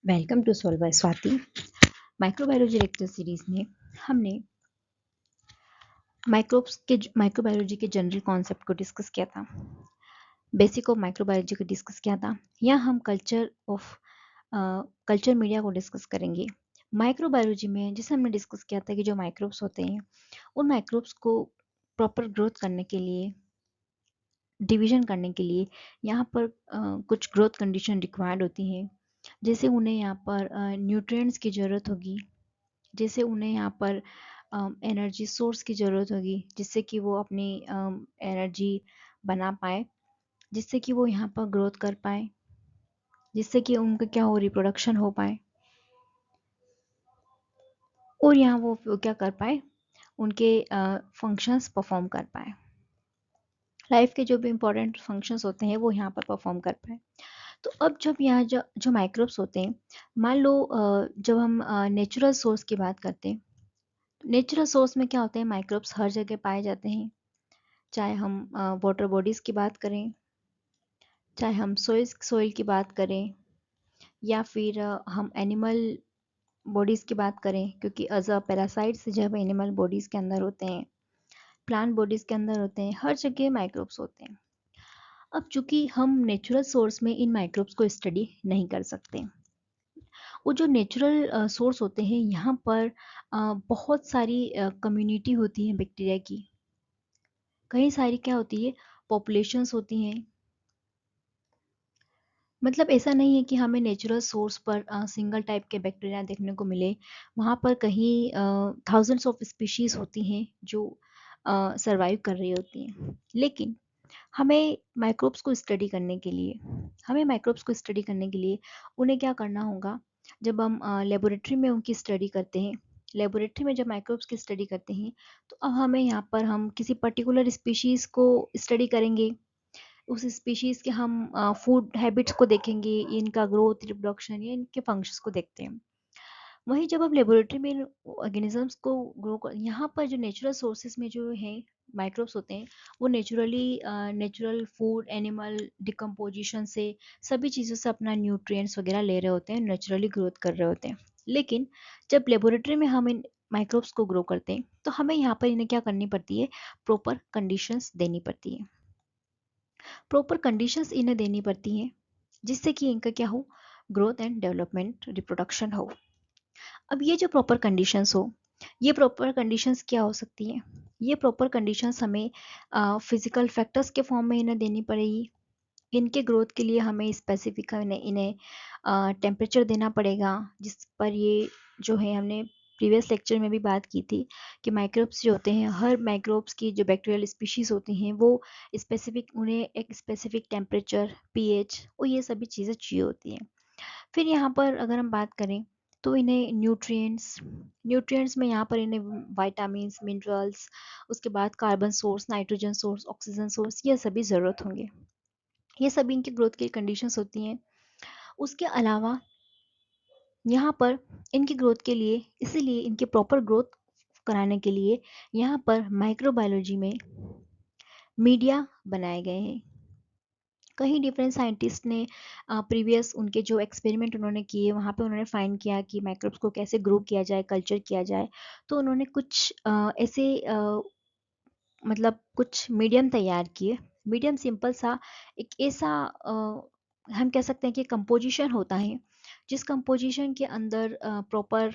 Welcome to solve by Swati. Microbiology lecture series में हमने microbiology के जनरल कॉन्सेप्ट को डिस्कस किया था। बेसिक ऑफ माइक्रोबायोलॉजी को डिस्कस किया था। यहाँ हम कल्चर मीडिया को डिस्कस करेंगे। माइक्रोबायोलॉजी में जैसे हमने डिस्कस किया था कि जो माइक्रोब्स होते हैं उन माइक्रोब्स को प्रॉपर ग्रोथ करने के लिए, डिवीजन करने के लिए यहाँ पर कुछ ग्रोथ कंडीशन रिक्वायर्ड होती हैं। जैसे उन्हें यहाँ पर न्यूट्रिएंट्स की ज़रूरत होगी, जैसे उन्हें यहाँ पर एनर्जी सोर्स की ज़रूरत होगी जिससे कि वो अपनी एनर्जी बना पाए, जिससे कि वो यहाँ पर ग्रोथ कर पाए, जिससे कि उनका क्या हो, रिप्रोडक्शन हो पाए और यहाँ वो क्या कर पाए, उनके फंक्शंस परफॉर्म कर पाए, लाइफ के जो भी इम्पोर्टेंट फंक्शंस होते हैं वो यहाँ पर परफॉर्म कर पाए। तो अब जब यहाँ जो जो माइक्रोब्स होते हैं, मान लो जब हम नेचुरल सोर्स की बात करते हैं, नेचुरल सोर्स में क्या होते हैं, माइक्रोब्स हर जगह पाए जाते हैं। चाहे हम वाटर बॉडीज़ की बात करें, चाहे हम सोइल की बात करें, या फिर हम एनिमल बॉडीज़ की बात करें, क्योंकि एज अ पैरासाइट्स जब एनिमल बॉडीज़ के अंदर होते हैं, प्लांट बॉडीज़ के अंदर होते हैं, हर जगह माइक्रोब्स होते हैं। अब चूंकि हम नेचुरल सोर्स में इन माइक्रोब्स को स्टडी नहीं कर सकते, वो जो नेचुरल सोर्स होते हैं यहाँ पर बहुत सारी कम्युनिटी होती है बैक्टीरिया की, कई सारी क्या होती है, पॉपुलेशंस होती हैं। मतलब ऐसा नहीं है कि हमें नेचुरल सोर्स पर सिंगल टाइप के बैक्टीरिया देखने को मिले, वहाँ पर कहीं थाउजेंड्स ऑफ स्पीशीज़ होती हैं जो सरवाइव कर रही होती हैं। लेकिन हमें माइक्रोब्स को स्टडी करने के लिए उन्हें क्या करना होगा, जब हम लेबोरेटरी में उनकी स्टडी करते हैं, लेबोरेटरी में जब माइक्रोब्स की स्टडी करते हैं, तो अब हमें यहाँ पर हम किसी पर्टिकुलर स्पीशीज़ को स्टडी करेंगे, उस स्पीशीज़ के हम फूड हैबिट्स को देखेंगे, इनका ग्रोथ, रिप्रोडक्शन या इनके फंक्शंस को देखते हैं। वहीं जब हम लेबोरेटरी में ऑर्गेनिजम्स को ग्रो कर, यहाँ पर जो नेचुरल सोर्सेज में जो है माइक्रोब्स होते हैं, वो नेचुरल फूड, एनिमल डिकम्पोजिशन से, सभी चीज़ों से अपना न्यूट्रिएंट्स वगैरह ले रहे होते हैं, नेचुरली ग्रोथ कर रहे होते हैं। लेकिन जब लेबोरेटरी में हम इन माइक्रोब्स को ग्रो करते हैं, तो हमें यहाँ पर इन्हें क्या करनी पड़ती है, प्रॉपर कंडीशंस देनी पड़ती है, प्रॉपर कंडीशंस इन्हें देनी पड़ती हैं, जिससे कि इनका क्या हो, ग्रोथ एंड डेवलपमेंट, रिप्रोडक्शन हो। अब ये जो प्रॉपर कंडीशंस हो, ये प्रॉपर कंडीशंस क्या हो सकती हैं, ये प्रॉपर कंडीशंस हमें फिजिकल फैक्टर्स के फॉर्म में इन्हें देनी पड़ेगी। इनके ग्रोथ के लिए हमें स्पेसिफिक इन्हें टेम्परेचर देना पड़ेगा, जिस पर ये जो है, हमने प्रीवियस लेक्चर में भी बात की थी कि माइक्रोब्स जो होते हैं, हर माइक्रोब्स की जो बैक्टीरियल स्पीशीज़ होती हैं वो उन्हें एक स्पेसिफिक टेम्परेचर, पीएच और ये सभी चीज़ें चाहिए होती हैं। फिर यहाँ पर अगर हम बात करें तो इन्हें न्यूट्रिएंट्स में यहाँ पर इन्हें वाइटामिन्स, मिनरल्स, उसके बाद carbon source, nitrogen source, oxygen source, ये सभी ज़रूरत होंगे। ये सभी इनकी ग्रोथ की कंडीशंस होती हैं। उसके अलावा यहाँ पर इनकी ग्रोथ के लिए, इसीलिए इनकी प्रॉपर ग्रोथ कराने के लिए यहाँ पर माइक्रोबायोलॉजी में मीडिया बनाए गए हैं। कई डिफरेंट साइंटिस्ट ने प्रीवियस उनके जो एक्सपेरिमेंट उन्होंने किए, वहाँ पे उन्होंने फाइंड किया कि माइक्रोब्स को कैसे ग्रो किया जाए, कल्चर किया जाए। तो उन्होंने कुछ ऐसे मतलब कुछ मीडियम तैयार किए। मीडियम सिंपल सा एक ऐसा हम कह सकते हैं कि कंपोजिशन होता है, जिस कंपोजिशन के अंदर प्रॉपर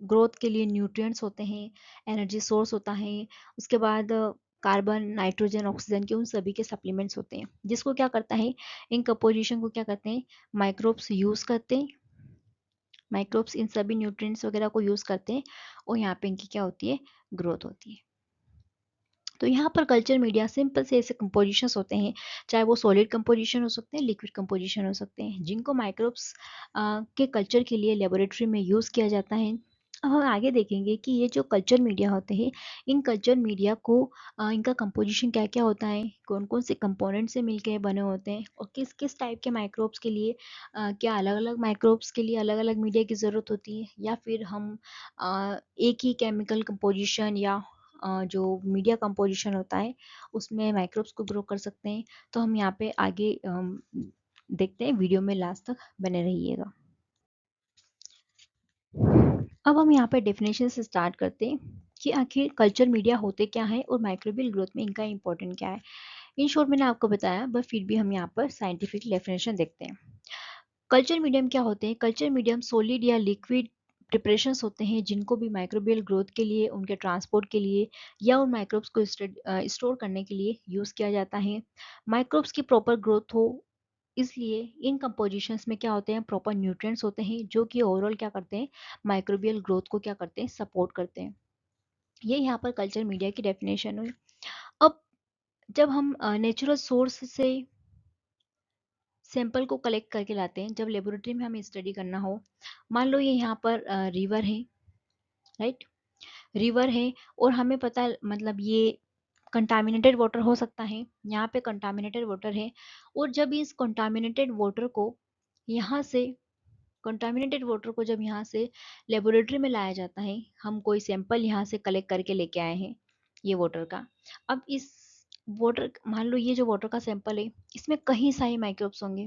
ग्रोथ के लिए न्यूट्रिएंट्स होते हैं, एनर्जी सोर्स होता है, उसके बाद कार्बन, नाइट्रोजन, ऑक्सीजन के उन सभी के सप्लीमेंट्स होते हैं, जिसको क्या करता है, इन कंपोजिशन को क्या करते हैं, माइक्रोब्स यूज़ करते हैं। माइक्रोब्स इन सभी न्यूट्रिएंट्स वगैरह को यूज़ करते हैं और यहाँ पे इनकी क्या होती है, ग्रोथ होती है। तो यहाँ पर कल्चर मीडिया सिंपल से ऐसे कंपोजिशंस होते हैं, चाहे वो सॉलिड कंपोजिशन हो सकते हैं, लिक्विड कंपोजिशन हो सकते हैं, जिनको माइक्रोब्स के कल्चर के लिए लेबोरेटरी में यूज़ किया जाता है। अब हम आगे देखेंगे कि ये जो कल्चर मीडिया होते हैं, इन कल्चर मीडिया को इनका कंपोजिशन क्या क्या होता है, कौन कौन से कंपोनेंट से मिलकर बने होते हैं, और किस किस टाइप के माइक्रोब्स के लिए क्या अलग अलग माइक्रोब्स के लिए अलग अलग मीडिया की ज़रूरत होती है, या फिर हम एक ही केमिकल कंपोजिशन या जो मीडिया कंपोजिशन होता है उसमें माइक्रोब्स को ग्रो कर सकते हैं। तो हम यहाँ पे आगे देखते हैं, वीडियो में लास्ट तक बने रहिएगा। अब हम यहाँ पे डेफिनेशन से स्टार्ट करते हैं कि आखिर कल्चर मीडिया होते क्या है और माइक्रोबियल ग्रोथ में इनका इंपॉर्टेंट क्या है। इन शॉर्ट मैंने आपको बताया, बट फिर भी हम यहाँ पर साइंटिफिक डेफिनेशन देखते हैं। कल्चर मीडियम क्या होते हैं? कल्चर मीडियम सॉलिड या लिक्विड प्रिपरेशंस होते हैं जिनको भी माइक्रोबियल ग्रोथ के लिए, उनके ट्रांसपोर्ट के लिए या उन माइक्रोब्स को स्टोर करने के लिए यूज़ किया जाता है। माइक्रोब्स की प्रॉपर ग्रोथ हो, इसलिए इन कंपोजिशंस में क्या होते हैं, प्रॉपर न्यूट्रिएंट्स होते हैं जो कि ओवरऑल क्या करते हैं, माइक्रोबियल ग्रोथ को क्या करते हैं, सपोर्ट करते हैं। ये यहाँ पर कल्चर मीडिया की डेफिनेशन हुई। अब जब हम नेचुरल सोर्स से सैंपल को कलेक्ट करके लाते हैं, जब लेबोरेटरी में हमें स्टडी करना हो, मान लो ये यहाँ पर रिवर है, राइट, रिवर है, और हमें पता है मतलब ये कंटामिनेटेड वाटर हो सकता है, यहाँ पे कंटामिनेटेड वाटर है, और जब इस कंटामिनेटेड वाटर को जब यहाँ से लेबोरेटरी में लाया जाता है, हम कोई सैंपल यहाँ से कलेक्ट करके लेके आए हैं ये वाटर का। अब इस वाटर, मान लो ये जो वाटर का सैंपल है, इसमें कहीं सारे माइक्रोब्स होंगे,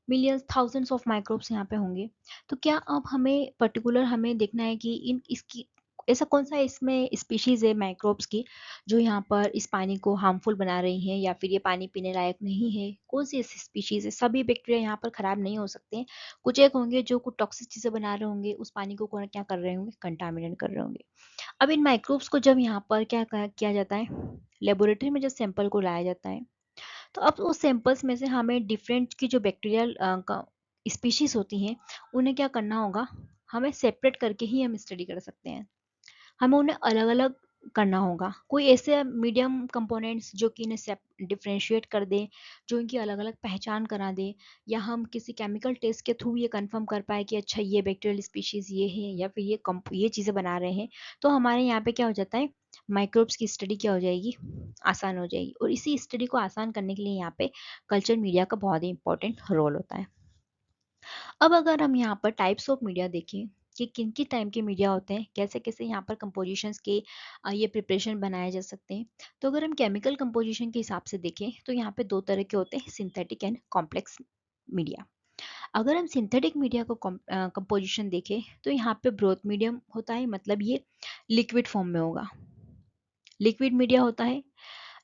मिलियंस थाउजेंड्स ऑफ माइक्रोब्स यहाँ पे होंगे। तो क्या अब हमें पर्टिकुलर हमें देखना है कि इन इसकी ऐसा कौन सा इसमें स्पीशीज है माइक्रोब्स की जो यहाँ पर इस पानी को हार्मफुल बना रही हैं, या फिर ये पानी पीने लायक नहीं है? कौन सी ऐसी स्पीशीज है? सभी बैक्टीरिया यहाँ पर खराब नहीं हो सकते हैं, कुछ एक होंगे जो कुछ टॉक्सिक चीजें बना रहे होंगे, उस पानी को क्या कर रहे होंगे, कंटामिनेट कर रहे होंगे। अब इन माइक्रोब्स को जब यहाँ पर किया जाता है, लेबोरेटरी में जब सैंपल को लाया जाता है, तो अब उस सैंपल्स में से हमें डिफरेंट की जो बैक्टीरियल स्पीशीज होती हैं, उन्हें क्या करना होगा, हमें सेपरेट करके ही हम स्टडी कर सकते हैं। हमें उन्हें अलग अलग करना होगा, कोई ऐसे मीडियम कंपोनेंट्स जो कि इन्हें डिफ्रेंशिएट कर दें, जो इनकी अलग अलग पहचान करा दें, या हम किसी केमिकल टेस्ट के थ्रू ये कंफर्म कर पाए कि अच्छा ये बैक्टीरियल स्पीशीज ये है, या फिर ये चीज़ें बना रहे हैं। तो हमारे यहाँ पे क्या हो जाता है, माइक्रोब्स की स्टडी क्या हो जाएगी, आसान हो जाएगी। और इसी स्टडी को आसान करने के लिए यहाँ पे कल्चर मीडिया का बहुत ही इंपॉर्टेंट रोल होता है। अब अगर हम यहाँ पर टाइप्स ऑफ मीडिया देखें कि किन किन टाइप के मीडिया होते हैं, कैसे कैसे यहाँ पर कंपोजिशंस के ये प्रिपरेशन बनाए जा सकते हैं। तो अगर हम केमिकल कंपोजिशन के हिसाब से देखें तो यहाँ पे दो तरह के होते हैं, सिंथेटिक एंड कॉम्प्लेक्स मीडिया। अगर हम सिंथेटिक मीडिया को कंपोजिशन देखें तो यहाँ पे ब्रोथ मीडियम होता है, मतलब ये लिक्विड फॉर्म में होगा, लिक्विड मीडिया होता है।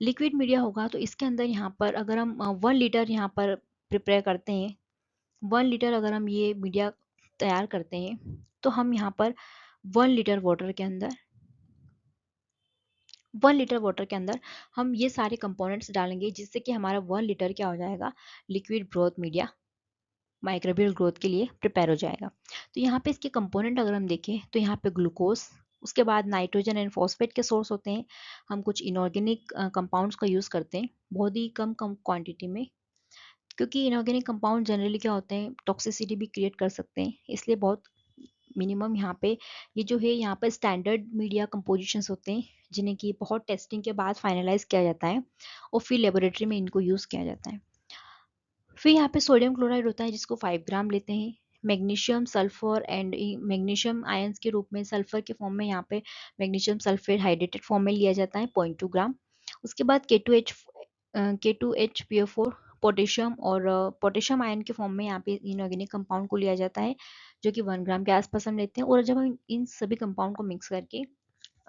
लिक्विड मीडिया होगा तो इसके अंदर यहाँ पर अगर हम 1 लीटर यहाँ पर प्रिपेयर करते हैं, 1 लीटर अगर हम ये मीडिया तैयार करते हैं, तो हम यहाँ पर 1 लीटर वाटर के अंदर 1 लीटर वाटर के अंदर हम ये सारे कंपोनेंट्स डालेंगे, जिससे कि हमारा 1 लीटर क्या हो जाएगा, liquid broth media microbial growth के लिए प्रिपेयर हो जाएगा। तो यहाँ पे इसके कंपोनेंट अगर हम देखें तो यहाँ पे ग्लूकोज, उसके बाद नाइट्रोजन एंड फॉस्फेट के सोर्स होते हैं। हम कुछ इनऑर्गेनिक कंपाउंड्स का यूज़ करते हैं बहुत ही कम कम क्वांटिटी में, क्योंकि इनऑर्गेनिक कंपाउंड जनरली क्या होते हैं, टॉक्सिसिटी भी क्रिएट कर सकते हैं, इसलिए बहुत मिनिमम यहाँ पे ये जो है यहाँ पर स्टैंडर्ड मीडिया कंपोजिशंस होते हैं, जिन्हें की बहुत टेस्टिंग के बाद फाइनलाइज किया जाता है और फिर लेबोरेटरी में इनको यूज़ किया जाता है। फिर यहाँ पे सोडियम क्लोराइड होता है जिसको 5 ग्राम लेते हैं। Magnesium sulphur and magnesium ions के रूप में सल्फर के फॉर्म में यहाँ पे मैग्नीशियम सल्फेट हाइड्रेटेड फॉर्म में लिया जाता है 0.2 ग्राम। उसके बाद K2HPO4 पोटेशियम, और पोटेशियम आयन के फॉर्म में यहाँ पे इनऑर्गेनिक कंपाउंड को लिया जाता है जो कि 1 ग्राम के आसपास हम लेते हैं। और जब हम इन सभी कंपाउंड को मिक्स करके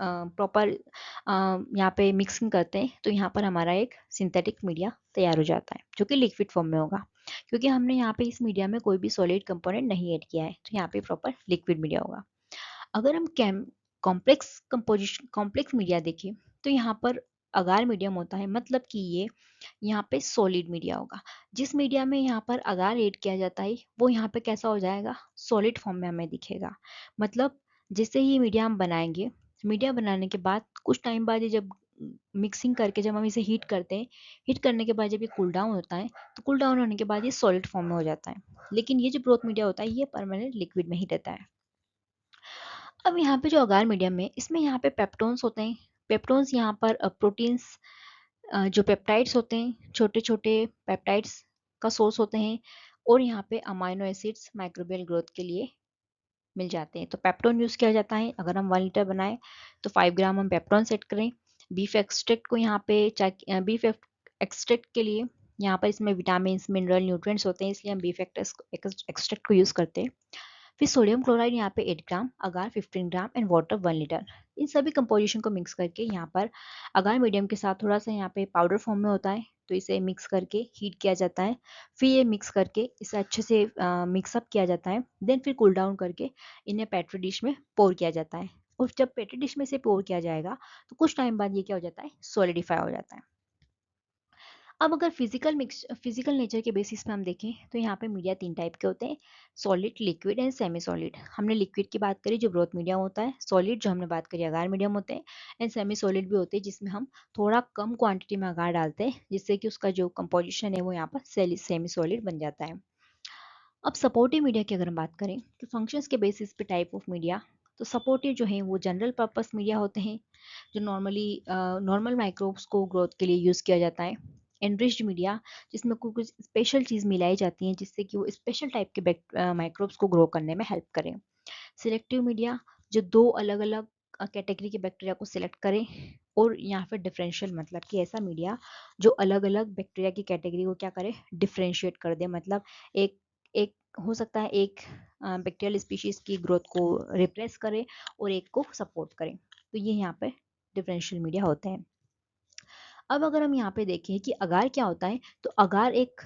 प्रॉपर यहाँ पे मिक्सिंग करते हैं तो यहाँ पर हमारा एक सिंथेटिक मीडिया तैयार हो जाता है जो कि लिक्विड फॉर्म में होगा, क्योंकि हमने यहाँ पे इस मीडिया में कोई भी सॉलिड कंपोनेंट नहीं ऐड किया है, तो यहाँ पे प्रॉपर लिक्विड मीडिया होगा। अगर हम कॉम्प्लेक्स मीडिया देखें तो यहाँ पर अगार मीडियम होता है, मतलब कि ये यहाँ पे सॉलिड मीडिया होगा। जिस मीडिया में यहाँ पर अगार ऐड किया जाता है वो यहाँ पे कैसा हो जाएगा, सॉलिड फॉर्म में हमें दिखेगा। मतलब जैसे ही मीडिया हम बनाएंगे, मीडिया बनाने के बाद कुछ टाइम बाद ये जब मिक्सिंग करके जब हम इसे हीट करते हैं, हीट करने के बाद जब ये कूल डाउन होता है, तो कूल डाउन होने के बाद ये सॉलिड फॉर्म में हो जाता है। लेकिन ये जो ब्रोथ मीडिया होता है ये परमानेंट लिक्विड में ही रहता है। अब यहाँ पे जो अगार मीडियम है इसमें यहाँ पे पेप्टोन्स होते हैं। पेप्टोन्स यहाँ पर प्रोटीन्स, जो पेप्टाइड्स होते हैं, छोटे छोटे पेप्टाइड्स का सोर्स होते हैं। और यहाँ पे अमाइनो एसिड्स माइक्रोबियल ग्रोथ के लिए मिल जाते हैं। तो पेप्टोन यूज़ किया जाता है। अगर हम 1 लीटर बनाए तो 5 ग्राम हम पेप्टोन सेट करें। बीफ एक्सट्रैक्ट को यहाँ पे बीफ एक्सट्रैक्ट के लिए यहाँ पर इसमें विटामिन मिनरल न्यूट्रिएंट्स होते हैं, इसलिए हम बीफ एक्सट्रैक्ट को यूज़ करते हैं। फिर सोडियम क्लोराइड यहाँ पे 8 ग्राम, अगार 15 ग्राम एंड वाटर 1 लीटर। इन सभी कंपोजिशन को मिक्स करके यहाँ पर अगार मीडियम के साथ थोड़ा सा यहाँ पे पाउडर फॉर्म में होता है, तो इसे मिक्स करके हीट किया जाता है। फिर ये मिक्स करके इसे अच्छे से मिक्सअप किया जाता है। देन फिर कूल डाउन करके इन्हें पेट्री डिश में पोर किया जाता है। और जब पेट्री डिश में से पोर किया जाएगा तो कुछ टाइम बाद ये क्या हो जाता है, सॉलिडिफाई हो जाता है। अब अगर फिजिकल नेचर के बेसिस पे हम देखें तो यहाँ पे मीडिया 3 टाइप के होते हैं, solid, liquid and semi solid. हमने लिक्विड की बात करी जो ब्रोथ मीडियम होता है, सॉलिड जो हमने बात करी अगार मीडियम होते हैं, एंड सेमी सॉलिड भी होते हैं जिसमें हम थोड़ा कम क्वांटिटी में अगार डालते हैं जिससे कि उसका जो कंपोजिशन है वो यहाँ पर सेमी सॉलिड बन जाता है। अब सपोर्टिव मीडिया की अगर हम बात करें तो फंक्शंस के बेसिस पे टाइप ऑफ मीडिया, तो सपोर्टिव जो है वो जनरल पर्पस मीडिया होते हैं जो नॉर्मल माइक्रोब्स को ग्रोथ के लिए यूज़ किया जाता है। एनरिच्ड मीडिया जिसमें कुछ स्पेशल चीज़ मिलाई जाती है जिससे कि वो स्पेशल टाइप के माइक्रोब्स को ग्रो करने में हेल्प करें। सिलेक्टिव मीडिया जो दो अलग अलग कैटेगरी के बैक्टीरिया को सिलेक्ट करें, और यहाँ पर डिफरेंशियल मतलब कि ऐसा मीडिया जो अलग अलग बैक्टीरिया की कैटेगरी को क्या करे, डिफरेंशिएट कर दे। मतलब एक एक हो सकता है एक बैक्टीरियल स्पीशीज की ग्रोथ को रिप्रेस करे और एक को सपोर्ट करे, तो ये यहाँ पे डिफरेंशियल मीडिया होते हैं। अब अगर हम यहाँ पे देखें कि अगार क्या होता है, तो अगार एक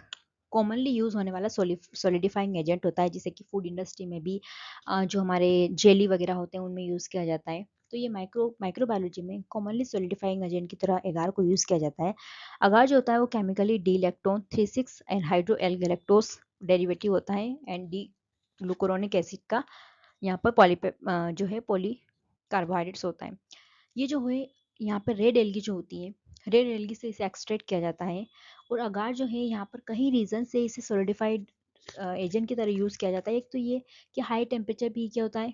कॉमनली यूज होने वाला सॉलिडिफाइंग एजेंट होता है, जिसे कि फूड इंडस्ट्री में भी जो हमारे जेली वगैरह होते हैं उनमें यूज किया जाता है। तो ये माइक्रोबायोलॉजी में कॉमनली सॉलिडिफाइंग एजेंट की तरह अगार को यूज किया जाता है। अगार जो होता है वो chemically D lactone 36 and hydro L galactose derivative होता है, एंड डी ग्लूकोरोनिक एसिड का यहाँ पर जो है पॉली कार्बोहाइड्रेट्स होता है। ये जो है यहाँ पर रेड एल्गी जो होती है, रेड एल्गी से इसे एक्सट्रैक्ट किया जाता है। और अगार जो है यहाँ पर कई रीजन से इसे सॉलिडिफाइड एजेंट की तरह यूज़ किया जाता है। एक तो ये कि हाई टेम्परेचर भी क्या होता है,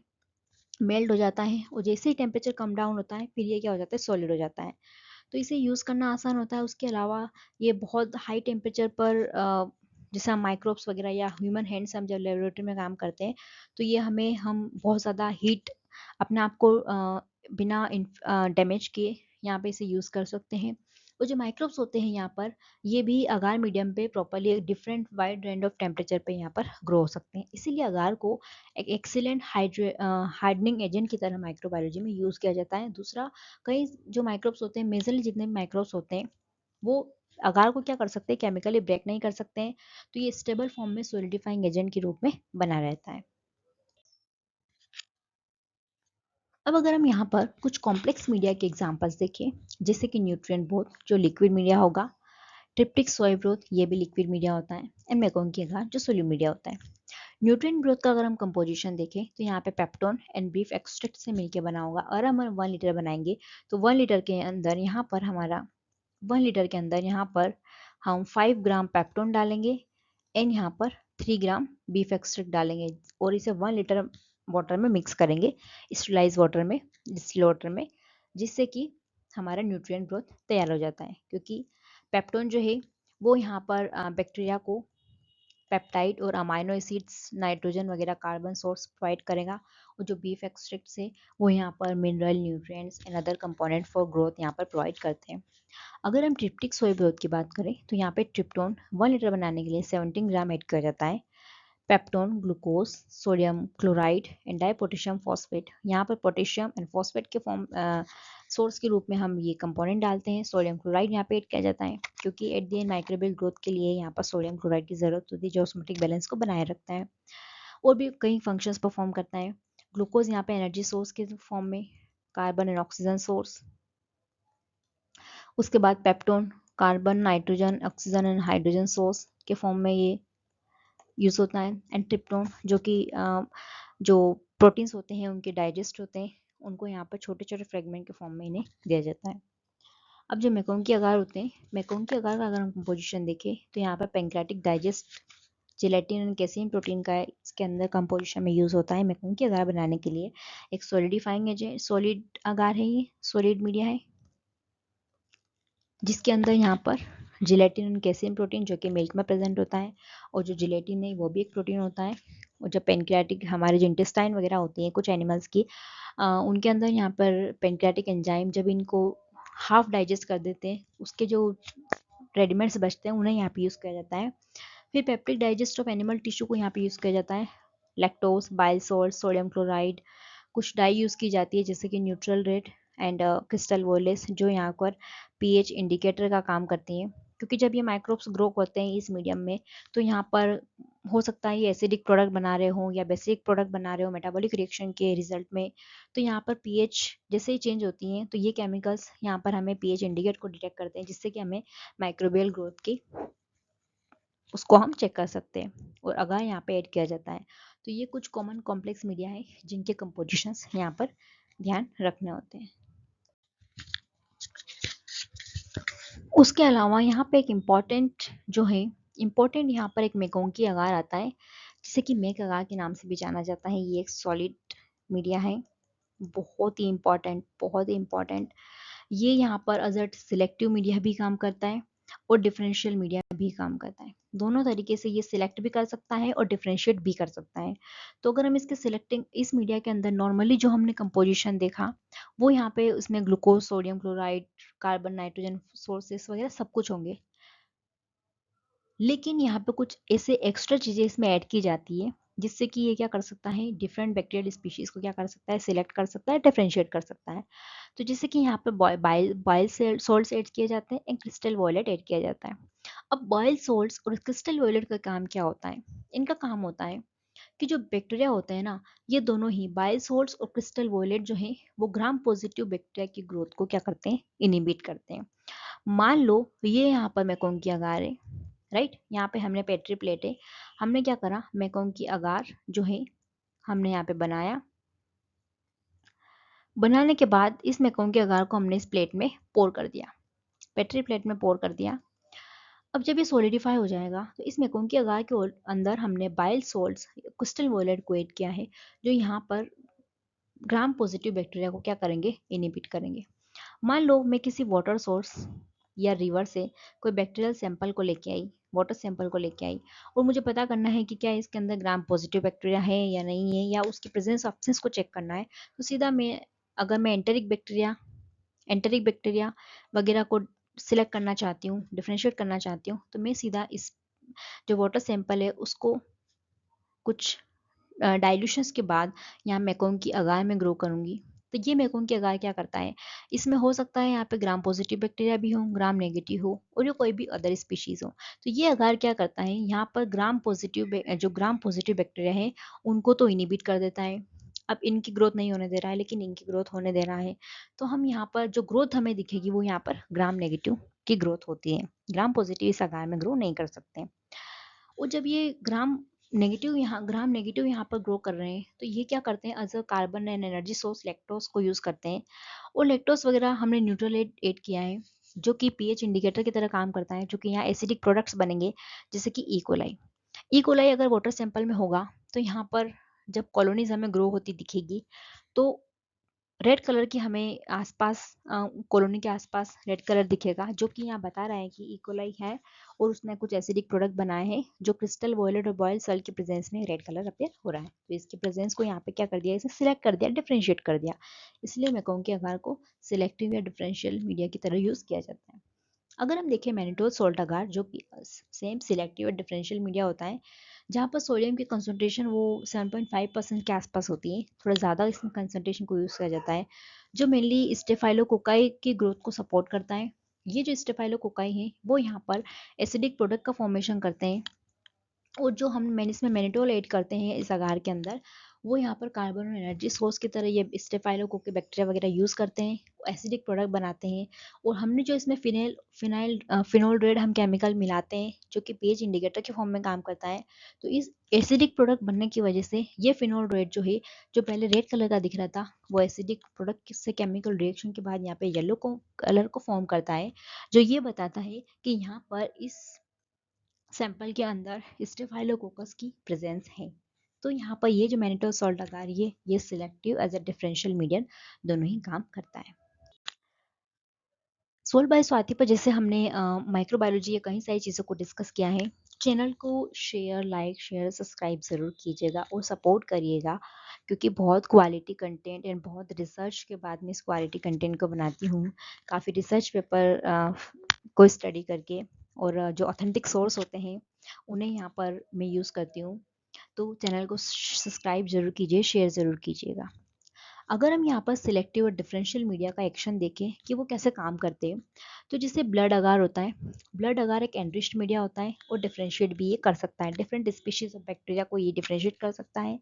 मेल्ट हो जाता है, और जैसे ही टेम्परेचर कम डाउन होता है फिर ये क्या हो जाता है, सॉलिड हो जाता है। तो इसे यूज़ करना आसान होता है। उसके अलावा ये बहुत हाई टेम्परेचर पर जैसे हम माइक्रोब्स वगैरह या ह्यूमन हैंड्स हम जब लेबोरेटरी में काम करते हैं तो ये हम बहुत ज़्यादा हीट अपने आप को बिना डैमेज किए यहाँ पे इसे यूज़ कर सकते हैं। और जो माइक्रोब्स होते हैं यहाँ पर, ये भी अगार मीडियम पे प्रॉपरली एक different wide range of temperature पे यहाँ पर ग्रो हो सकते हैं। इसीलिए अगार को एक एक्सीलेंट हार्डनिंग एजेंट की तरह माइक्रोबायोलॉजी में यूज़ किया जाता है। दूसरा, कई जो माइक्रोब्स होते हैं, मेजरली जितने भी माइक्रोब्स होते हैं वो अगार को क्या कर सकते हैं, केमिकली ब्रेक नहीं कर सकते हैं, तो ये स्टेबल फॉर्म में सॉलिडिफाइंग एजेंट के रूप में बना रहता है। अब अगर हम यहाँ पर कुछ कॉम्प्लेक्स मीडिया के एग्जांपल्स देखें, जैसे कि न्यूट्रिएंट बोथ जो लिक्विड मीडिया होगा, ट्रिप्टिक सोय ब्रोथ ये भी लिक्विड मीडिया होता है, एंड मेकोंकी अगार जो सोल्यूट मीडिया होता है। न्यूट्रिएंट ब्रोथ का अगर हम कंपोजिशन देखें तो यहाँ पे पेप्टोन एंड बीफ एक्सट्रैक्ट से मिलकर बना होगा। अगर हम 1 लीटर बनाएंगे तो 1 लीटर के अंदर यहाँ पर हमारा 1 लीटर के अंदर यहाँ पर हम 5 ग्राम पेप्टोन डालेंगे, एंड यहाँ पर 3 ग्राम बीफ एक्सट्रैक्ट डालेंगे, और इसे 1 लीटर वाटर में मिक्स करेंगे, स्टरलाइज वाटर में, डिस्टिल वाटर में, जिससे कि हमारा न्यूट्रिएंट ब्रोथ तैयार हो जाता है। क्योंकि पेप्टोन जो है वो यहाँ पर बैक्टीरिया को पेप्टाइड और अमाइनो एसिड्स, नाइट्रोजन वगैरह कार्बन सोर्स प्रोवाइड करेगा, और जो बीफ एक्सट्रैक्ट से वो यहाँ पर mineral nutrients and other component for growth यहाँ पर प्रोवाइड करते हैं। अगर हम ट्रिप्टिक सोय ब्रोथ की बात करें तो यहाँ पे ट्रिप्टोन 1 लीटर बनाने के लिए 17 ग्राम ऐड किया जाता है, peptone, glucose, sodium chloride and dipotassium phosphate, यहाँ पर पोटेशियम एंड फॉस्फेट के फॉर्म सोर्स के रूप में हम ये कंपोनेंट डालते हैं। सोडियम क्लोराइड यहाँ पे ऐड किया जाता है क्योंकि at the end microbial growth के लिए यहाँ पर सोडियम क्लोराइड की जरूरत होती है जो ऑस्मोटिक बैलेंस को बनाए रखता है और भी कई फंक्शंस परफॉर्म करता है। ग्लूकोज यहाँ पे एनर्जी सोर्स के फॉर्म में, कार्बन एंड ऑक्सीजन सोर्स। उसके बाद peptone carbon, nitrogen, oxygen and hydrogen source के फॉर्म में ये यूज़ होता है। एंड ट्रिप्टोन जो कि जो प्रोटीन्स होते हैं उनके डाइजेस्ट होते हैं, उनको यहाँ पर छोटे छोटे फ्रेगमेंट के फॉर्म में इन्हें दिया जाता है। अब जो मेकोंकी अगार होते हैं, मेकोंकी अगार का अगर हम कंपोजिशन देखें तो यहाँ पर pancreatic digest gelatin and casein protein का इसके अंदर कंपोजिशन में यूज़ होता है मेकोंकी अगार बनाने के लिए। एक सॉलिडिफाइंग एजेंट, सॉलिड अगार है, ये सॉलिड मीडिया है जिसके अंदर यहाँ पर जिलेटिन एंड कैसिन प्रोटीन जो कि मिल्क में प्रेजेंट होता है, और जो जिलेटिन है वो भी एक प्रोटीन होता है। और जब पेनक्रियाटिक हमारे जो इंटेस्टाइन वगैरह होती हैं कुछ एनिमल्स की, उनके अंदर यहाँ पर पेनक्रियाटिक एंजाइम जब इनको हाफ डाइजेस्ट कर देते हैं, उसके जो रेडिमेड्स बचते हैं उन्हें यहाँ पे यूज़ किया जाता है। फिर peptic digest of animal tissue को यहाँ पे यूज़ किया जाता है। Lactose, bile salt, sodium chloride, कुछ डाई यूज़ की जाती है जैसे कि neutral red and crystal Wallace, जो यहाँ पर पीएच इंडिकेटर का काम करती हैं। क्योंकि जब ये माइक्रोब्स ग्रो करते हैं इस मीडियम में, तो यहाँ पर हो सकता है ये एसिडिक प्रोडक्ट बना रहे हो या बेसिक प्रोडक्ट बना रहे हो मेटाबॉलिक रिएक्शन के रिजल्ट में। तो यहाँ पर पीएच जैसे ही चेंज होती हैं तो ये केमिकल्स यहाँ पर हमें पीएच इंडिकेटर को डिटेक्ट करते हैं, जिससे कि हमें माइक्रोबियल ग्रोथ की उसको हम चेक कर सकते हैं और अगर यहाँ पे ऐड किया जाता है। तो ये कुछ कॉमन कॉम्प्लेक्स मीडिया है जिनके कंपोजिशंस यहाँ पर ध्यान रखने होते हैं। उसके अलावा यहाँ पे एक इम्पॉर्टेंट जो है, इम्पॉर्टेंट यहाँ पर एक मेकोंकी अगार आता है, जिसे कि मेक अगार के नाम से भी जाना जाता है। ये एक सॉलिड मीडिया है, बहुत ही इम्पॉर्टेंट, बहुत ही इम्पॉर्टेंट। ये यहाँ पर एज सिलेक्टिव मीडिया भी काम करता है और डिफरेंशियल मीडिया भी काम करता है। दोनों तरीके से ये सिलेक्ट भी कर सकता है और डिफरेंशिएट भी कर सकता है। तो अगर हम इसके सिलेक्टिंग इस मीडिया के अंदर नॉर्मली जो हमने कंपोजिशन देखा, वो यहाँ पे उसमें glucose, sodium chloride, carbon, nitrogen sources वगैरह सब कुछ होंगे। लेकिन यहाँ पे कुछ ऐसे एक्स्ट्रा चीज़ें इसमें ऐड की जाती है जिससे कि ये क्या कर सकता है, डिफरेंट बैक्टीरियल स्पीशीज को क्या कर सकता है, सिलेक्ट कर सकता है, डिफरेंशिएट कर सकता है। तो जैसे कि यहाँ पे बॉयल सॉल्ट्स ऐड किए जाते हैं एंड क्रिस्टल वॉयलेट ऐड किया जाता है। अब बॉयल सॉल्ट्स और क्रिस्टल वॉयलेट का काम क्या होता है? इनका काम होता है कि जो बैक्टीरिया होते हैं ना, ये दोनों ही बाइल सॉल्ट्स और क्रिस्टल वॉयलेट जो है वो ग्राम पॉजिटिव बैक्टीरिया की ग्रोथ को क्या करते हैं, इनिबिट करते हैं। मान लो ये यहाँ पर मेकोंग की अगार है, राइट। यहाँ पे हमने पेट्री प्लेट है, हमने क्या करा, मेकोंग की अगार जो है हमने यहाँ पे बनाया। बनाने के बाद इस मेकोंग के अगार को हमने इस प्लेट में पोर कर दिया, पेट्री प्लेट में पोर कर दिया। अब जब ये सॉलिडिफाई हो जाएगा तो इस मेकोंग के अगार के अंदर हमने बाइल सॉल्ट्स, क्रिस्टल वॉयलेट को ऐड किया है, जो यहाँ पर ग्राम पॉजिटिव बैक्टीरिया को क्या करेंगे, इनिबिट करेंगे। मान लो मैं किसी वाटर सोर्स या रिवर से कोई बैक्टीरियल सैंपल को लेके आई, वाटर सैंपल को लेके आई, और मुझे पता करना है कि क्या इसके अंदर ग्राम पॉजिटिव बैक्टीरिया है या नहीं है, या उसकी प्रेजेंस ऑब्सेंस को चेक करना है। तो सीधा मैं, अगर मैं एंटेरिक बैक्टीरिया वगैरह को सिलेक्ट करना चाहती हूँ, डिफ्रेंशिएट करना चाहती हूँ, तो मैं सीधा इस जो वाटर सैंपल है उसको कुछ डाइल्यूशंस के बाद यहाँ मेकोंग की अगार में ग्रो करूँगी। तो ये मेकोंग की अगार क्या करता है, इसमें हो सकता है यहाँ पे ग्राम पॉजिटिव बैक्टीरिया भी हो, ग्राम नेगेटिव हो, और जो कोई भी अदर स्पीशीज हो। तो ये अगार क्या करता है, यहाँ पर ग्राम पॉजिटिव बैक्टीरिया है उनको तो इनिबिट कर देता है। अब इनकी ग्रोथ नहीं होने दे रहा है, लेकिन इनकी ग्रोथ होने दे रहा है। तो हम यहाँ पर जो ग्रोथ हमें दिखेगी वो यहाँ पर ग्राम नेगेटिव की ग्रोथ होती है। ग्राम पॉजिटिव इस अगार में ग्रो नहीं कर सकते। और जब ये ग्राम नेगेटिव यहाँ पर ग्रो कर रहे हैं, तो ये क्या करते हैं, as a carbon and energy source lactose को यूज़ करते हैं। और लैक्टोज वगैरह हमने न्यूट्रल ऐड किया है, जो कि पीएच इंडिकेटर की तरह काम करता है, जो कि यहाँ एसिडिक प्रोडक्ट्स बनेंगे, जैसे कि ई कोलाई अगर वाटर सैंपल में होगा, तो यहाँ पर जब कॉलोनीज हमें ग्रो होती दिखेगी, तो रेड कलर की हमें आसपास कॉलोनी के आसपास रेड कलर दिखेगा, जो कि यहाँ बता रहा है कि इकोलाई है और उसने कुछ एसिडिक प्रोडक्ट बनाए हैं, जो क्रिस्टल वॉयलेट और बॉयल सेल के प्रेजेंस में रेड कलर अपेयर हो रहा है। तो इसके प्रेजेंस को यहाँ पे क्या कर दिया, इसे सिलेक्ट कर दिया, डिफ्रेंशिएट कर दिया। इसलिए मैं कहूँ कि अगार को सिलेक्टिव या डिफरेंशियल मीडिया की तरह यूज़ किया जाता है। अगर हम देखें मैनिटोज सॉल्ट अगार, जो कि सेम सिलेक्टिव और डिफरेंशियल मीडिया होता है, जहाँ पर सोडियम की कंसंट्रेशन वो 7.5% के आसपास होती है, थोड़ा ज़्यादा इसमें कंसंट्रेशन को यूज़ किया जाता है, जो मेनली स्टेफाइलोकोकाई की ग्रोथ को सपोर्ट करता है। ये जो स्टेफाइलोकोकाई हैं वो यहाँ पर एसिडिक प्रोडक्ट का फॉर्मेशन करते हैं, और जो हम इसमें मैनिटोल ऐड करते हैं इस अगार के अंदर, वो यहाँ पर कार्बन और एनर्जी सोर्स की तरह ये स्टेफाइलोकोके बैक्टीरिया वगैरह यूज़ करते हैं, एसिडिक प्रोडक्ट बनाते हैं। और हमने जो इसमें फिनोल रेड हम केमिकल मिलाते हैं, जो कि पीएच इंडिकेटर के फॉर्म में काम करता है। तो इस एसिडिक प्रोडक्ट बनने की वजह से ये फिनोल रेड जो है, जो पहले रेड कलर का दिख रहा था, वो एसिडिक प्रोडक्ट से केमिकल रिएक्शन के बाद यहाँ पे येलो को कलर को फॉर्म करता है, जो ये बताता है कि यहाँ पर इस सैंपल के अंदर स्टेफाइलोकोकस की प्रेजेंस है। तो यहाँ पर ये जो मैनिटोज सॉल्ट अगार ये selective as a differential medium दोनों ही काम करता है। सोल बाय स्वाति पर जैसे हमने माइक्रोबायोलॉजी या कई सारी चीज़ों को डिस्कस किया है। चैनल को शेयर सब्सक्राइब ज़रूर कीजिएगा और सपोर्ट करिएगा, क्योंकि बहुत क्वालिटी कंटेंट एंड बहुत रिसर्च के बाद में इस क्वालिटी कंटेंट को बनाती हूँ। काफ़ी रिसर्च पेपर को स्टडी करके, और जो ऑथेंटिक सोर्स होते हैं उन्हें यहाँ पर मैं यूज़ करती हूँ। तो चैनल को सब्सक्राइब जरूर कीजिए, शेयर ज़रूर कीजिएगा। अगर हम यहाँ पर सिलेक्टिव और डिफरेंशियल मीडिया का एक्शन देखें कि वो कैसे काम करते हैं, तो जैसे ब्लड अगार होता है, ब्लड अगार एक एनरिच्ड मीडिया होता है और डिफरेंशिएट भी ये कर सकता है, डिफरेंट स्पीशीज ऑफ बैक्टीरिया को ये डिफरेंशिएट कर सकता है।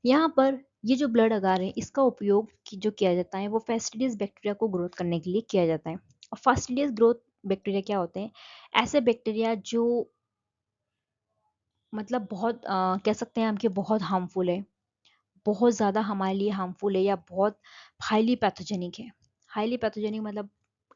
यहाँ पर ये जो ब्लड अगार है, इसका उपयोग जो किया जाता है वो फास्टिडियस बैक्टीरिया को ग्रोथ करने के लिए किया जाता है। और फास्टिडियस ग्रोथ बैक्टीरिया क्या होते हैं? ऐसे बैक्टीरिया जो मतलब बहुत कह सकते हैं हम कि बहुत हार्मफुल है, बहुत ज़्यादा हमारे लिए हार्मफुल है या बहुत हाईली पैथोजेनिक है। हाईली पैथोजेनिक मतलब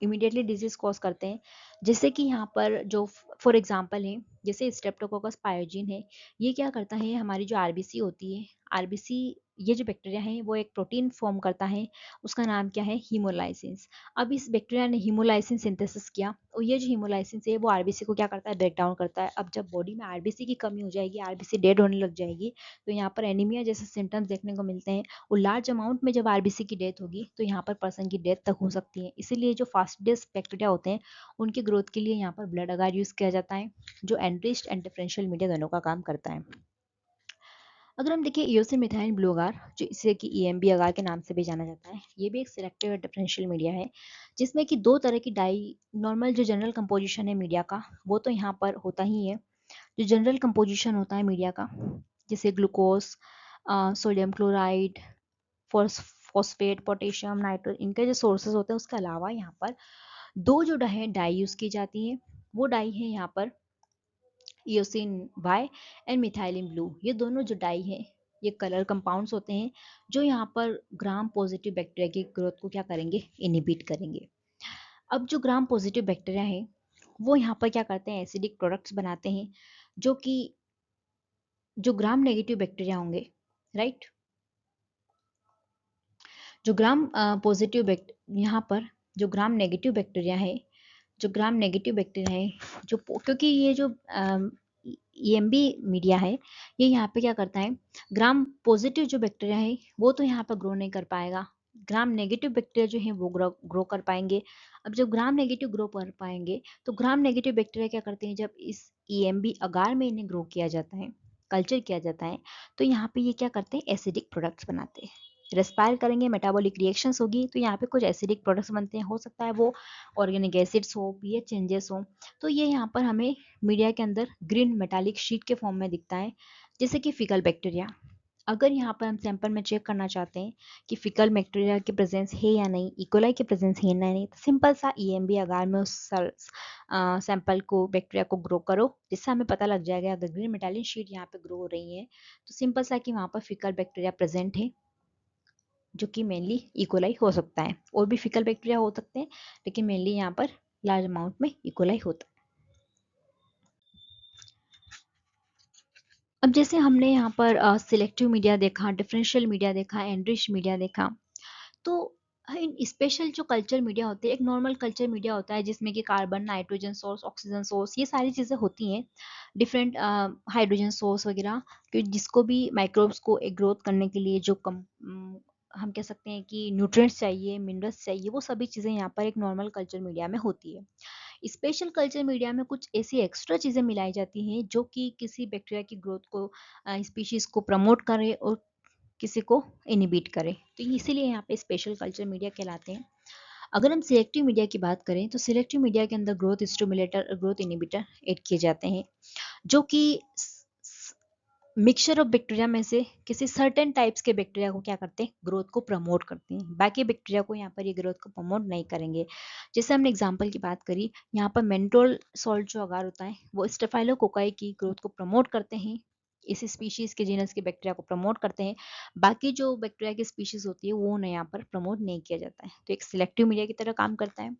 इमीडिएटली डिजीज कॉज करते हैं। जैसे कि यहाँ पर जो फॉर एग्जांपल है, जैसे स्ट्रेप्टोकोकस पायोजिन है, ये क्या करता है, हमारी जो आरबीसी होती है, आरबीसी, ये जो बैक्टीरिया है वो एक प्रोटीन फॉर्म करता है, उसका नाम क्या है, हीमोलाइसिस। अब इस बैक्टीरिया ने हीमोलाइसिन सिंथेसिस किया और ये जो हीमोलाइसिन है वो आरबीसी को क्या करता है, ब्रेक डाउन करता है। अब जब बॉडी में आरबीसी की कमी हो जाएगी, आरबीसी डेड होने लग जाएगी, तो यहाँ पर एनीमिया जैसे सिम्टम्स देखने को मिलते हैं। और लार्ज अमाउंट में जब आरबीसी की डेथ होगी तो यहाँ पर पर्सन की डेथ तक हो सकती है। इसीलिए जो फास्टेस्ट बैक्टीरिया होते हैं उनकी ग्रोथ के लिए यहाँ पर ब्लड अगार यूज़ किया जाता है, जो एनरिच्ड एंड डिफरेंशियल मीडिया दोनों का काम करता है। अगर हम देखिए इयोसिन मिथाइल ब्लू अगार, जो इसे कि ईएमबी अगार के नाम से भी जाना जाता है, ये भी एक सिलेक्टिव और डिफरेंशियल मीडिया है, जिसमें कि दो तरह की डाई, नॉर्मल जो जनरल कंपोजिशन है मीडिया का वो तो यहाँ पर होता ही है। जो जनरल कंपोजिशन होता है मीडिया का, जैसे glucose, sodium chloride, phosphate, potassium, nitro, इनके जो सोर्सेज होते हैं, उसके अलावा यहाँ पर दो जो डाई यूज की जाती है, वो डाई है यहाँ पर eosin Y and methylene blue. ये दोनों जो डाई हैं, ये कलर कंपाउंड्स होते हैं जो यहाँ पर ग्राम पॉजिटिव बैक्टीरिया की ग्रोथ को क्या करेंगे, इनिबिट करेंगे। अब जो ग्राम पॉजिटिव बैक्टीरिया है वो यहाँ पर क्या करते हैं, एसिडिक प्रोडक्ट्स बनाते हैं, जो कि जो ग्राम नेगेटिव बैक्टीरिया होंगे, राइट, जो ग्राम पॉजिटिव यहाँ पर जो ग्राम नेगेटिव बैक्टीरिया है, जो ग्राम नेगेटिव बैक्टीरिया है, जो क्योंकि ये जो ईएमबी मीडिया है, ये यहाँ पे क्या करता है, ग्राम पॉजिटिव जो बैक्टीरिया है वो तो यहाँ पर ग्रो नहीं कर पाएगा, ग्राम नेगेटिव बैक्टीरिया जो है वो ग्रो कर पाएंगे। अब जब ग्राम नेगेटिव ग्रो कर पाएंगे तो ग्राम नेगेटिव बैक्टीरिया क्या करते हैं, जब इस ईएमबी अगार में इन्हें ग्रो किया जाता है, कल्चर किया जाता है, तो यहाँ पे ये क्या करते हैं, एसिडिक प्रोडक्ट्स बनाते हैं। रेस्पायर करेंगे, मेटाबॉलिक रिएक्शंस होगी, तो यहाँ पे कुछ एसिडिक प्रोडक्ट्स बनते हैं, हो सकता है वो ऑर्गेनिक एसिड्स हो, पीएच चेंजेस हो। तो ये यहाँ पर हमें मीडिया के अंदर ग्रीन मेटालिक शीट के फॉर्म में दिखता है, जैसे कि फिकल बैक्टीरिया। अगर यहाँ पर हम सैंपल में चेक करना चाहते हैं कि फिकल बैक्टीरिया की प्रेजेंस है या नहीं, इकोलाई की प्रेजेंस है या नहीं, तो सिंपल सा ईएमबी अगार में उस सैंपल को, बैक्टीरिया को ग्रो करो, जिससे हमें पता लग जाएगा अगर ग्रीन मेटालिक शीट यहाँ पे ग्रो हो रही है तो सिंपल सा कि वहाँ पर फिकल बैक्टीरिया प्रेजेंट है, जो कि मेनली इकोलाई हो सकता है, और भी फिकल बैक्टीरिया हो सकते हैं, लेकिन मेनली यहाँ पर लार्ज अमाउंट में इकोलाई होता है। अब जैसे हमने यहाँ पर सिलेक्टिव मीडिया देखा, डिफरेंशियल मीडिया देखा, एनरिच मीडिया देखा, तो इन स्पेशल जो कल्चर मीडिया होते हैं, एक नॉर्मल कल्चर मीडिया होता है जिसमें कि carbon, nitrogen source, oxygen source, ये सारी चीज़ें होती हैं, डिफरेंट हाइड्रोजन सोर्स वगैरह, कि जिसको भी माइक्रोब्स को एक ग्रोथ करने के लिए जो हम कह सकते हैं कि न्यूट्रिएंट्स चाहिए, मिनरल्स चाहिए, वो सभी चीज़ें यहाँ पर एक नॉर्मल कल्चर मीडिया में होती है। स्पेशल कल्चर मीडिया में कुछ ऐसी एक्स्ट्रा चीज़ें मिलाई जाती हैं जो कि किसी बैक्टीरिया की ग्रोथ को, स्पीशीज को प्रमोट करे और किसी को इनिबिट करे, तो इसीलिए यहाँ पे स्पेशल कल्चर मीडिया कहलाते हैं। अगर हम सिलेक्टिव मीडिया की बात करें तो सिलेक्टिव मीडिया के अंदर ग्रोथ स्टिमुलेटर और ग्रोथ इनिबिटर ऐड किए जाते हैं, जो कि मिक्सचर ऑफ बैक्टीरिया में से किसी सर्टेन टाइप्स के बैक्टीरिया को क्या करते हैं, ग्रोथ को प्रमोट करते हैं, बाकी बैक्टीरिया को यहाँ पर ये ग्रोथ को प्रमोट नहीं करेंगे। जैसे हमने एग्जांपल की बात करी, यहाँ पर मेंटोल सॉल्ट जो अगार होता है वो स्टेफाइलोकोकाई की ग्रोथ को प्रमोट करते हैं, इस स्पीशीज के जीनस के बैक्टीरिया को प्रमोट करते हैं, बाकी जो बैक्टीरिया की स्पीशीज होती है वो यहाँ पर प्रमोट नहीं किया जाता है, तो एक सिलेक्टिव मीडिया की तरह काम करता है।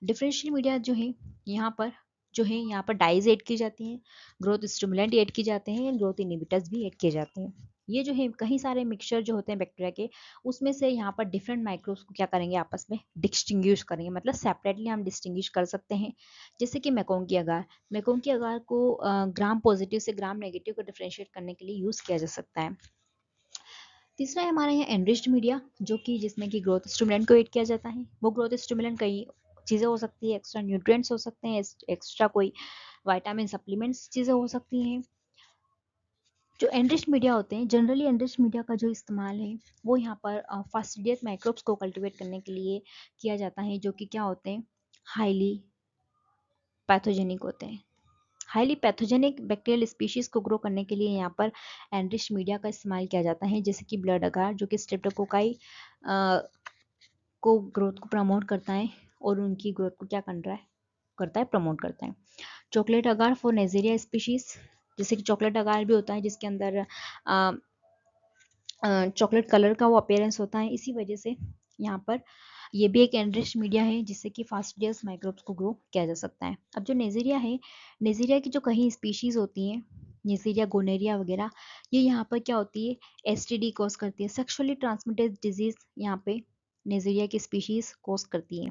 डिफरेंशियल मीडिया जो है यहाँ पर डाइज ऐड की जाती हैं, ग्रोथ स्टिमुलेंट ऐड की जाते हैं, ग्रोथ इनिबिटर्स भी ऐड किए जाते हैं। ये जो है कई सारे मिक्सचर जो होते हैं बैक्टीरिया के, उसमें से यहाँ पर डिफरेंट माइक्रोब्स को क्या करेंगे, आपस में डिस्टिंग्विश करेंगे, मतलब सेपरेटली हम डिस्टिंग्विश कर सकते हैं। जैसे कि मैकोंकी अगार को ग्राम पॉजिटिव से ग्राम नेगेटिव को डिफ्रेंशिएट करने के लिए यूज किया जा सकता है। तीसरा है हमारे यहाँ एनरिच्ड मीडिया, जो कि जिसमें कि ग्रोथ स्टिमुलेंट को ऐड किया जाता है। वो ग्रोथ स्टिमुलेंट कई चीज़ें हो सकती है, एक्स्ट्रा न्यूट्रिएंट्स हो सकते हैं, एक्स्ट्रा कोई विटामिन सप्लीमेंट्स चीज़ें हो सकती हैं। जो एनरिच्ड मीडिया होते हैं, जनरली एनरिच्ड मीडिया का जो इस्तेमाल है वो यहाँ पर फास्टिडियस माइक्रोब्स को कल्टीवेट करने के लिए किया जाता है, जो कि क्या होते हैं, हाईली पैथोजेनिक होते हैं। हाईली पैथोजेनिक बैक्टीरियल स्पीशीज को ग्रो करने के लिए यहाँ पर एनरिच्ड मीडिया का इस्तेमाल किया जाता है, जैसे कि ब्लड अगार जो कि स्ट्रेप्टोकोकाई को ग्रोथ को प्रमोट करता है और उनकी ग्रोथ को क्या करता है, प्रमोट करता है। चॉकलेट अगार फॉर नेजेरिया स्पीशीज, जैसे कि चॉकलेट अगार भी होता है जिसके अंदर चॉकलेट कलर का वो अपेयरेंस होता है। इसी वजह से यहाँ पर ये भी एक एनरिच्ड मीडिया है जिससे कि फास्टिडियस माइक्रोब्स को ग्रो किया जा सकता है। अब जो नेजेरिया है, नेजेरिया की जो कहीं स्पीशीज होती हैं, नेजेरिया गोनेरिया वगैरह, ये यहाँ पर क्या होती है, एसटीडी कॉज करती है, सेक्सुअली ट्रांसमिटेड डिजीज यहाँ पे नेजेरिया की स्पीशीज कॉज करती है,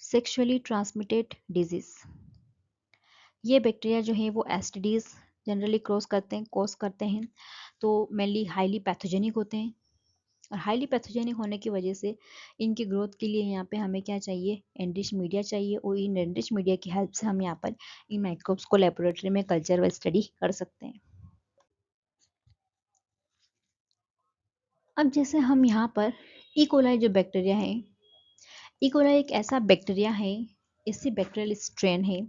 सेक्सुअली ट्रांसमिटेड डिजीज। ये बैक्टीरिया जो है वो एसटीडीज जनरली कॉज करते हैं, तो मेनली हाईली पैथोजेनिक होते हैं, और हाईली पैथोजेनिक होने की वजह से इनकी ग्रोथ के लिए यहाँ पे हमें क्या चाहिए, एनरिच मीडिया चाहिए, और इन एनरिच मीडिया की हेल्प से हम यहाँ पर इन माइक्रोब्स को लेबोरेटरी में कल्चर व स्टडी कर सकते हैं। अब जैसे हम यहाँ पर इकोलाई जो बैक्टीरिया है, इकोलाई एक ऐसा बैक्टीरिया है, इससे बैक्टीरियल स्ट्रेन है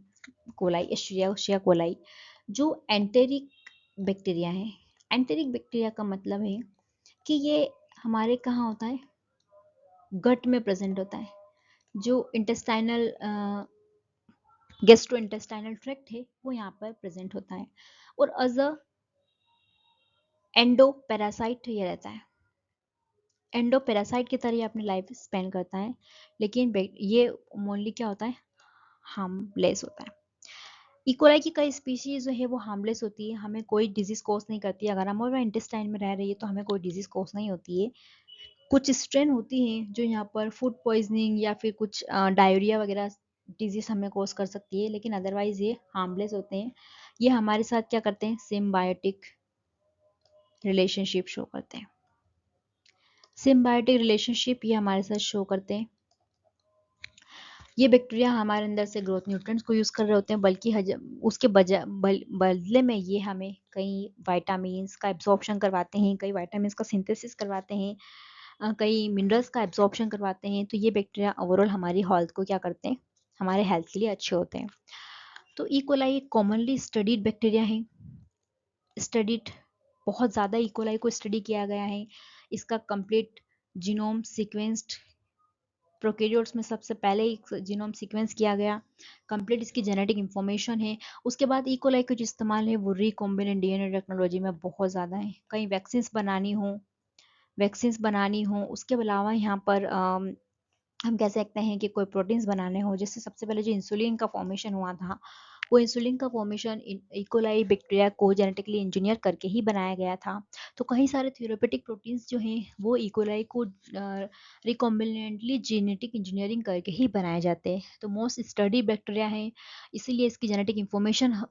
कोलाई, एशिया कोलाई, जो एंटेरिक बैक्टीरिया है। एंटेरिक बैक्टीरिया का मतलब है कि ये हमारे कहाँ होता है, गट में प्रेजेंट होता है। जो इंटेस्टाइनल गेस्ट्रो इंटेस्टाइनल ट्रैक्ट है वो यहाँ पर प्रेजेंट होता है, और एज अ एंडो पैरासाइट ये रहता है, एंडो पैरासाइट की तरह ये अपनी लाइफ स्पेंड करता है, लेकिन ये मोनली क्या होता है, हार्मलेस होता है। इकोलाई की कई स्पीशीज जो है वो हार्मलेस होती है, हमें कोई डिजीज कोस नहीं करती है, अगर हम इंटेस्टाइन में रह रही है तो हमें कोई डिजीज कोस नहीं होती है। कुछ स्ट्रेन होती हैं जो यहाँ पर फूड पॉइजनिंग या फिर कुछ डायरिया वगैरह डिजीज हमें कोस कर सकती है, लेकिन अदरवाइज ये हार्मलेस होते हैं। ये हमारे साथ क्या करते हैं, सिम्बायोटिक रिलेशनशिप शो करते हैं, सिम्बायोटिक रिलेशनशिप ये हमारे साथ शो करते हैं। ये बैक्टीरिया हमारे अंदर से ग्रोथ न्यूट्रिएंट्स को यूज कर रहे होते हैं, बल्कि उसके बदले में ये हमें कई वाइटामिन्स का एब्जॉर्प्शन करवाते हैं, कई वाइटामिन्स का सिंथेसिस करवाते हैं, कई मिनरल्स का एब्जॉर्प्शन करवाते हैं। तो ये बैक्टीरिया ओवरऑल हमारी हेल्थ को क्या करते हैं, हमारे हेल्थ के लिए अच्छे होते हैं। तो इकोलाई एक कॉमनली स्टडीड बैक्टीरिया है, स्टडीड बहुत ज़्यादा इकोलाई को स्टडी किया गया है। इसका कंप्लीट जीनोम सीक्वेंस्ड प्रोकैरियोट्स में सबसे पहले एक जीनोम सीक्वेंस किया गया, कंप्लीट इसकी जेनेटिक इंफॉर्मेशन है। उसके बाद इकोलाई का जो इस्तेमाल है वो रिकॉम्बिनेंट डीएनए टेक्नोलॉजी में बहुत ज़्यादा है, कहीं वैक्सीन्स बनानी हो, उसके अलावा यहाँ पर हम कह सकते हैं कि कोई प्रोटीन्स बनाने हो। जैसे सबसे पहले जो इंसुलिन का फॉर्मेशन हुआ था, वो इंसुलिन का फॉर्मेशन इकोलाई बैक्टीरिया को जेनेटिकली इंजीनियर करके ही बनाया गया था। तो कई सारे थेरेपेटिक प्रोटीन्स जो हैं वो इकोलाई को रिकॉम्बिनेंटली जेनेटिक इंजीनियरिंग करके ही बनाए जाते हैं। तो मोस्ट स्टडी बैक्टीरिया है, इसीलिए इसकी जेनेटिक इंफॉर्मेशन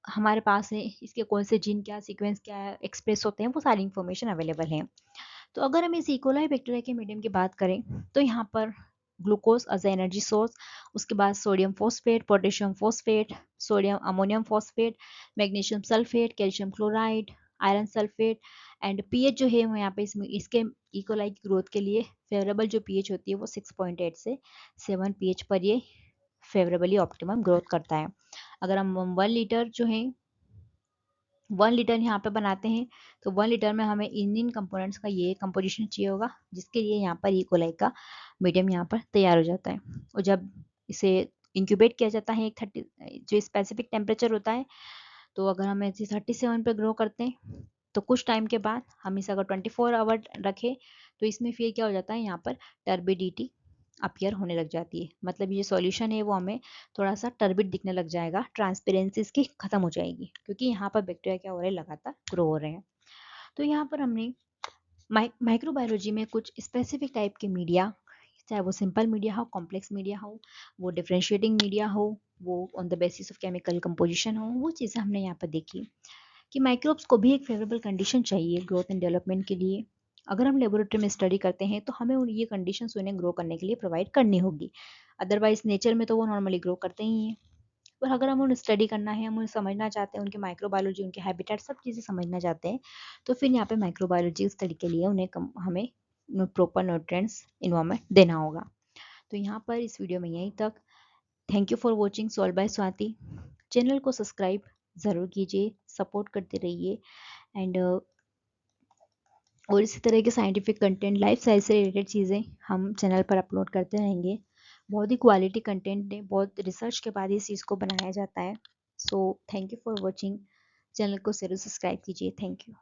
हमारे पास है, इसके कौन से जीन क्या सीक्वेंस क्या एक्सप्रेस होते हैं वो सारी इंफॉर्मेशन अवेलेबल है। तो अगर हम इस इकोलाई बैक्टीरिया के मीडियम की बात करें तो यहाँ पर ग्लूकोज एज एनर्जी सोर्स, उसके बाद sodium phosphate, potassium phosphate, sodium ammonium phosphate, magnesium sulphate, calcium chloride, iron sulphate, and pH जो है वो यहाँ पे इसके इकोलाई की ग्रोथ के लिए फेवरेबल जो पीएच होती है वो 6.8 से 7 पीएच पर ये फेवरेबली ऑप्टिमम ग्रोथ करता है। अगर हम 1 लीटर जो है 1 लीटर यहाँ पे बनाते हैं तो 1 लीटर में हमें इन कंपोनेंट्स का ये कंपोजिशन चाहिए होगा, जिसके लिए यहाँ पर इकोलाई का मीडियम यहाँ पर तैयार हो जाता है। और जब इसे इंक्यूबेट किया जाता है एक 30 जो स्पेसिफिक टेम्परेचर होता है, तो अगर हम इसे 37 पे ग्रो करते हैं तो कुछ टाइम के बाद हम इसे अगर 24 आवर रखें तो इसमें फिर क्या हो जाता है, यहाँ पर टर्बिडिटी अपीयर होने लग जाती है। मतलब ये सॉल्यूशन है वो हमें थोड़ा सा टर्बिड दिखने लग जाएगा, ट्रांसपेरेंसी इसकी खत्म हो जाएगी, क्योंकि यहाँ पर बैक्टीरिया क्या हो रहे हैं, लगातार ग्रो हो रहे हैं। तो यहाँ पर हमने माइक्रोबायोलॉजी में कुछ स्पेसिफिक टाइप के मीडिया, चाहे वो सिंपल मीडिया हो, कॉम्प्लेक्स मीडिया हो, वो डिफ्रेंशिएटिंग मीडिया हो, वो on the basis of chemical composition हो, वो चीज़ें हमने यहाँ पर देखी कि माइक्रोब्स को भी एक फेवरेबल कंडीशन चाहिए ग्रोथ एंड डेवलपमेंट के लिए। अगर हम लेबोरेटरी में स्टडी करते हैं तो हमें ये कंडीशंस उन्हें ग्रो करने के लिए प्रोवाइड करनी होगी, अदरवाइज नेचर में तो वो नॉर्मली ग्रो करते ही हैं। और अगर हम उन्हें स्टडी करना है, हम उन्हें समझना चाहते हैं, उनकी माइक्रोबायोलॉजी, उनके हैबिटेट, सब चीज़ें समझना चाहते हैं, तो फिर यहाँ पे माइक्रोबायोलॉजी स्टडी के लिए उन्हें हमें प्रॉपर न्यूट्रिएंट्स इन्वायरमेंट देना होगा। तो यहाँ पर इस वीडियो में यहीं तक। Thank you for watching solve by Swati. Channel को सब्सक्राइब ज़रूर कीजिए, सपोर्ट करते रहिए एंड और इसी तरह के साइंटिफिक कंटेंट, लाइफ साइंस से रिलेटेड चीज़ें हम चैनल पर अपलोड करते रहेंगे। बहुत ही क्वालिटी कंटेंट है, बहुत रिसर्च के बाद इस चीज़ को बनाया जाता है। So thank you for watching. Channel को ज़रूर सब्सक्राइब कीजिए। Thank you.